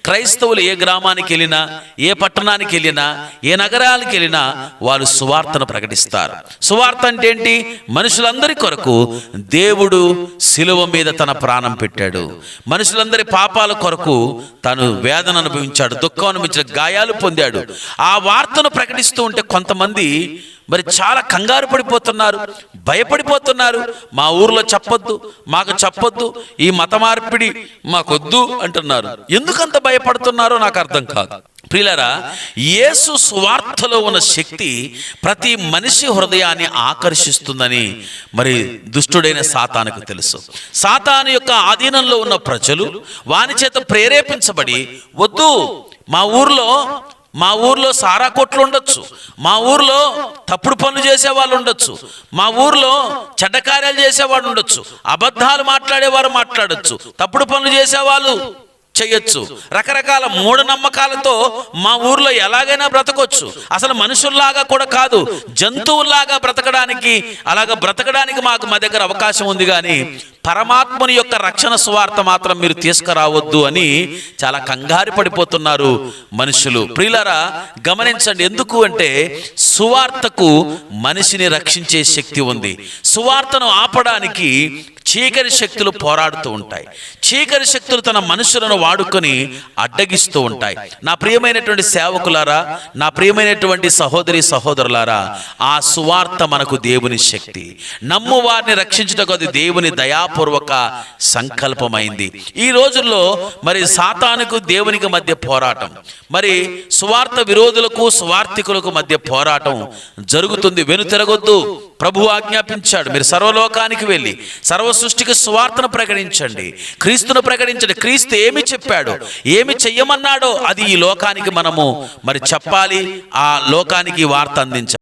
క్రైస్తవులు ఏ గ్రామానికి వెళ్ళినా, ఏ పట్టణానికి వెళ్ళినా, ఏ నగరానికి వెళ్ళినా వాళ్ళు సువార్తను ప్రకటిస్తారు. సువార్త అంటే ఏంటి? మనుషులందరి కొరకు దేవుడు శిలువ మీద తన ప్రాణం పెట్టాడు. మనుషులందరి పాపాల కొరకు తను వేదన అనుభవించాడు, దుఃఖం అనుభవించాడు, గాయాలు పొందాడు. ఆ వార్తను ప్రకటిస్తూ ఉంటే కొంతమంది మరి చాలా కంగారు పడిపోతున్నారు, భయపడిపోతున్నారు. మా ఊర్లో చెప్పొద్దు, మాకు చెప్పొద్దు, ఈ మత మార్పిడి మాకొద్దు అంటున్నారు. ఎందుకంత భయపడుతున్నారో నాకు అర్థం కాదు. ప్రియులారా, యేసు సువార్తలో ఉన్న శక్తి ప్రతి మనిషి హృదయాన్ని ఆకర్షిస్తుందని మరి దుష్టుడైన సాతానుకు తెలుసు. సాతాను యొక్క ఆధీనంలో ఉన్న ప్రజలు వాని చేత ప్రేరేపించబడి, వద్దు, మా ఊర్లో సారా కొట్లు ఉండొచ్చు, మా ఊర్లో తప్పుడు పనులు చేసేవాళ్ళు ఉండొచ్చు, మా ఊర్లో చెడ్డ కార్యాలు చేసేవాళ్ళు ఉండొచ్చు, అబద్ధాలు మాట్లాడేవారు మాట్లాడొచ్చు, తప్పుడు పనులు చేసేవాళ్ళు చెయ్యొచ్చు, రకరకాల మూఢనమ్మకాలతో మా ఊర్లో ఎలాగైనా బ్రతకొచ్చు. అసలు మనుషుల్లాగా కూడా కాదు, జంతువుల్లాగా బ్రతకడానికి మా దగ్గర అవకాశం ఉంది, కానీ పరమాత్మని యొక్క రక్షణ సువార్త మాత్రం మీరు తీసుకురావద్దు అని చాలా కంగారు పడిపోతున్నారు మనుషులు. ప్రియులారా, గమనించండి. ఎందుకు అంటే సువార్తకు మనిషిని రక్షించే శక్తి ఉంది. సువార్తను ఆపడానికి చీకటి శక్తులు పోరాడుతూ ఉంటాయి. చీకటి శక్తులు తన మనుషులను వాడుకొని అడ్డగిస్తూ ఉంటాయి. నా ప్రియమైనటువంటి సేవకులారా, నా ప్రియమైనటువంటి సహోదరి సహోదరులారా, ఆ సువార్త మనకు దేవుని శక్తి. నమ్ము వారిని రక్షించుటకు అది దేవుని దయాపూర్వక సంకల్పమైంది. ఈ రోజుల్లో మరి సాతానుకు దేవునికి మధ్య పోరాటం, మరి సువార్త విరోధులకు సువార్థికులకు మధ్య పోరాటం జరుగుతుంది. వెనుతిరగొద్దు. ప్రభు ఆజ్ఞాపించాడు, మీరు సర్వలోకానికి వెళ్ళి సర్వ సృష్టికి సువార్తను ప్రకటించండి, క్రీస్తును ప్రకటించండి. క్రీస్తు ఏమి చెప్పాడో, ఏమి చెయ్యమన్నాడో అది ఈ లోకానికి మనము మరి చెప్పాలి, ఆ లోకానికి వార్త అందించాలి.